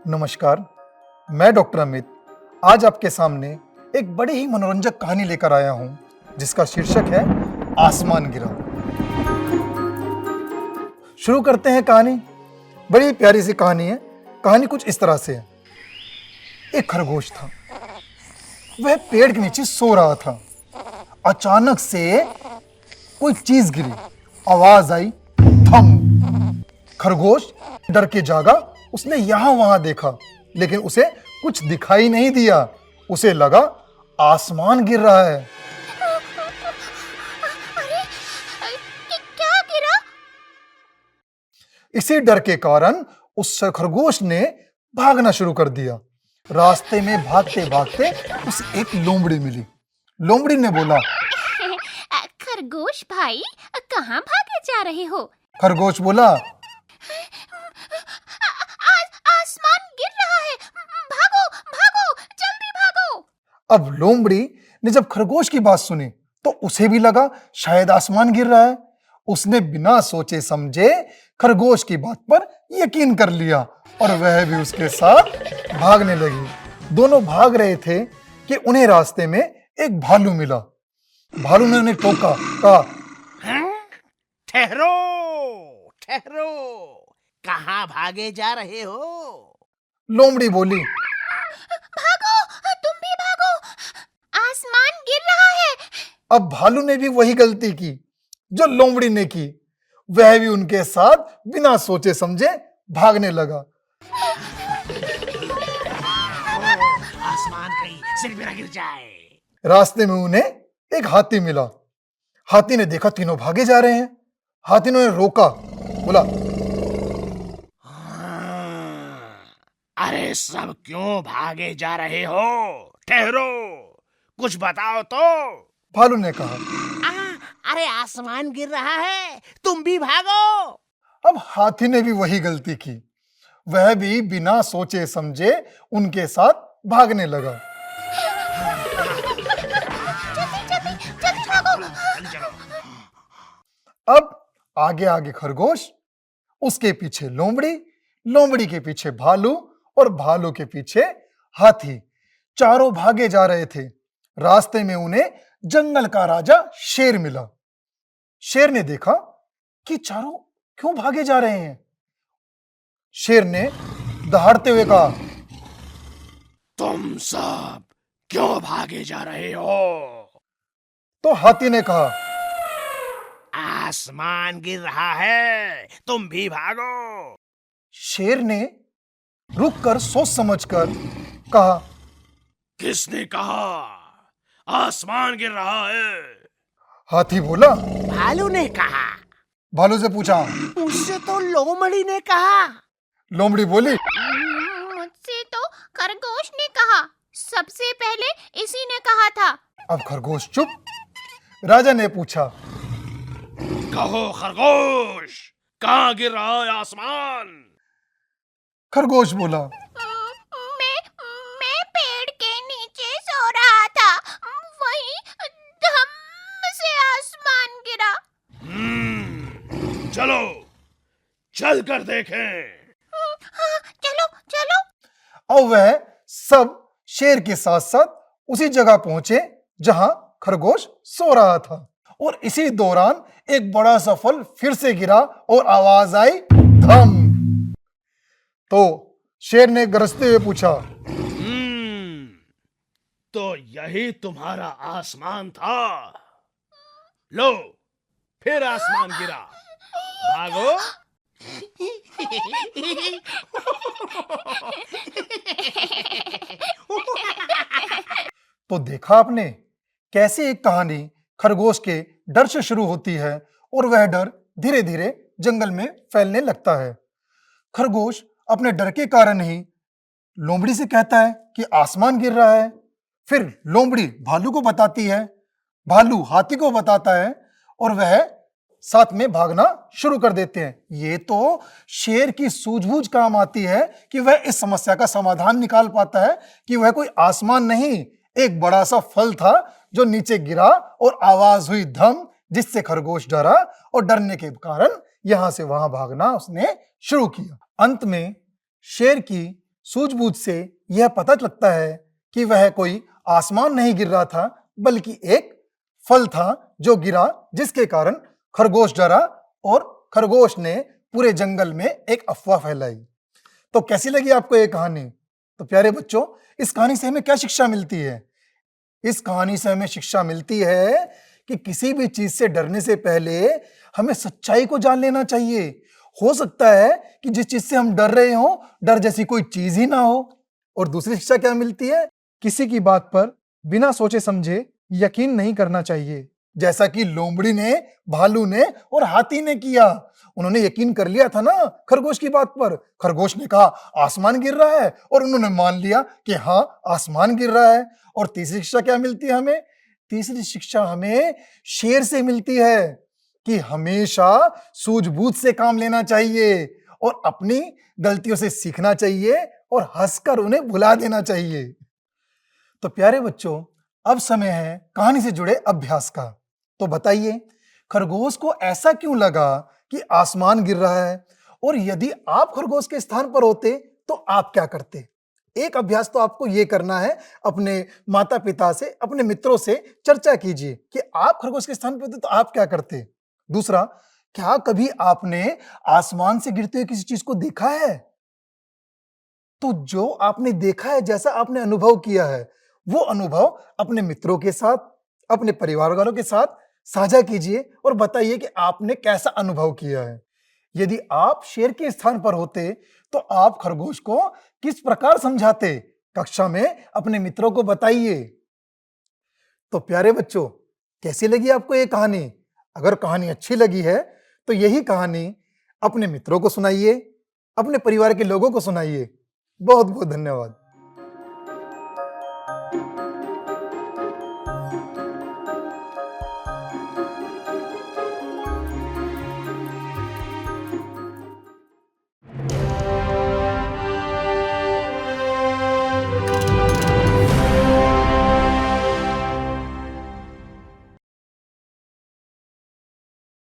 नमस्कार, मैं डॉक्टर अमित आज आपके सामने एक बड़ी ही मनोरंजक कहानी लेकर आया हूं, जिसका शीर्षक है आसमान गिरा। शुरू करते हैं कहानी। बड़ी प्यारी सी कहानी है। कहानी कुछ इस तरह से है। एक खरगोश था, वह पेड़ के नीचे सो रहा था। अचानक से कोई चीज गिरी, आवाज आई, थम। खरगोश डर के जागा। उसने यहां वहां देखा, लेकिन उसे कुछ दिखाई नहीं दिया। उसे लगा आसमान गिर रहा है। अरे, क्या गिरा? इसी डर के कारण उस खरगोश ने भागना शुरू कर दिया। रास्ते में भागते भागते उसे एक लोमड़ी मिली। लोमड़ी ने बोला, खरगोश भाई, कहाँ भागे जा रहे हो? खरगोश बोला, आसमान गिर रहा है, भागो भागो, जल्दी भागो। अब लोमड़ी ने जब खरगोश की बात सुनी तो उसे भी लगा शायद आसमान गिर रहा है। उसने बिना सोचे समझे खरगोश की बात पर यकीन कर लिया और वह भी उसके साथ भागने लगी। दोनों भाग रहे थे कि उन्हें रास्ते में एक भालू मिला। भालू ने उन्हें टोका, कहा, ठहरो ठहरो, कहाँ भागे जा रहे हो? लोमड़ी बोली, भागो, तुम भी भागो, आसमान गिर रहा है। अब भालू ने भी वही गलती की जो लोमड़ी ने की। वह भी उनके साथ बिना सोचे समझे भागने लगा। आसमान कहीं सिर पे न गिर जाए। रास्ते में उन्हें एक हाथी मिला। हाथी ने देखा तीनों भागे जा रहे हैं। हाथी ने उन्हें रोका, बोला, अरे सब क्यों भागे जा रहे हो? ठहरो, कुछ बताओ तो। भालू ने कहा। अरे आसमान गिर रहा है, तुम भी भागो। अब हाथी ने भी वही गलती की। वह भी बिना सोचे समझे उनके साथ भागने लगा। जल्दी भागो। जल्दी चलो। अब आगे आगे खरगोश, उसके पीछे लोमड़ी, लोमड़ी के पीछे भालू और भालू के पीछे हाथी। चारों भागे जा रहे थे। रास्ते में उन्हें जंगल का राजा शेर मिला। शेर ने देखा कि चारों क्यों भागे जा रहे हैं। शेर ने दहाड़ते हुए कहा, तुम सब क्यों भागे जा रहे हो? तो हाथी ने कहा, आसमान गिर रहा है, तुम भी भागो। शेर ने रुककर सोच समझकर कहा, किसने कहा आसमान गिर रहा है? हाथी बोला। भालू ने कहा। भालू से पूछा। उससे तो लोमड़ी ने कहा। लोमड़ी बोली, मुझसे तो खरगोश ने कहा, सबसे पहले इसी ने कहा था। अब खरगोश चुप। राजा ने पूछा, कहो खरगोश, कहाँ गिर रहा है आसमान? खरगोश बोला, मैं पेड़ के नीचे सो रहा था, वहीं धम से आसमान गिरा। चलो चल कर देखें। चलो चलो। और वह सब शेर के साथ साथ उसी जगह पहुंचे जहां खरगोश सो रहा था। और इसी दौरान एक बड़ा सा फल फिर से गिरा और आवाज आई, धम। तो शेर ने गरजते हुए पूछा, तो यही तुम्हारा आसमान था? लो, फिर आसमान गिरा, भागो। तो देखा आपने कैसे एक कहानी खरगोश के डर से शुरू होती है और वह डर धीरे धीरे जंगल में फैलने लगता है। खरगोश अपने डर के कारण ही लोमड़ी से कहता है कि आसमान गिर रहा है। फिर लोमड़ी भालू को बताती है, भालू हाथी को बताता है और वह साथ में भागना शुरू कर देते हैं। ये तो शेर की सूझबूझ काम आती है कि वह इस समस्या का समाधान निकाल पाता है कि वह कोई आसमान नहीं, एक बड़ा सा फल था जो नीचे गिरा और आवाज हुई धम, जिससे खरगोश डरा और डरने के कारण यहां से वहां भागना उसने शुरू किया। अंत में शेर की सूझबूझ से यह पता लगता है कि वह कोई आसमान नहीं गिर रहा था, बल्कि एक फल था जो गिरा, जिसके कारण खरगोश डरा और खरगोश ने पूरे जंगल में एक अफवाह फैलाई। तो कैसी लगी आपको ये कहानी? तो प्यारे बच्चों, इस कहानी से हमें क्या शिक्षा मिलती है? इस कहानी से हमें शिक्षा मिलती है कि किसी भी चीज से डरने से पहले हमें सच्चाई को जान लेना चाहिए। हो सकता है कि जिस चीज से हम डर रहे हो, डर जैसी कोई चीज ही ना हो। और दूसरी शिक्षा क्या मिलती है? किसी की बात पर बिना सोचे समझे यकीन नहीं करना चाहिए। जैसा कि लोमड़ी ने, भालू ने और हाथी ने किया। उन्होंने यकीन कर लिया था ना खरगोश की बात पर। खरगोश ने कहा आसमान गिर रहा है और उन्होंने मान लिया कि हाँ, आसमान गिर रहा है। और तीसरी शिक्षा क्या मिलती है हमें? तीसरी शिक्षा हमें शेर से मिलती है कि हमेशा सूझबूझ से काम लेना चाहिए और अपनी गलतियों से सीखना चाहिए और हंसकर उन्हें भुला देना चाहिए। तो प्यारे बच्चों, अब समय है कहानी से जुड़े अभ्यास का। तो बताइए, खरगोश को ऐसा क्यों लगा कि आसमान गिर रहा है? और यदि आप खरगोश के स्थान पर होते तो आप क्या करते? एक अभ्यास तो आपको यह करना है, अपने माता पिता से, अपने मित्रों से चर्चा कीजिए कि आप खरगोश के स्थान पर होते तो आप क्या करते। दूसरा, क्या कभी आपने आसमान से गिरते हुए किसी चीज को देखा है? तो जो आपने देखा है, जैसा आपने अनुभव किया है, वो अनुभव अपने मित्रों के साथ, अपने परिवार वालों के साथ साझा कीजिए और बताइए कि आपने कैसा अनुभव किया है। यदि आप शेर के स्थान पर होते तो आप खरगोश को किस प्रकार समझाते? कक्षा में अपने मित्रों को बताइए। तो प्यारे बच्चों, कैसी लगी आपको ये कहानी? अगर कहानी अच्छी लगी है तो यही कहानी अपने मित्रों को सुनाइए, अपने परिवार के लोगों को सुनाइए। बहुत बहुत धन्यवाद।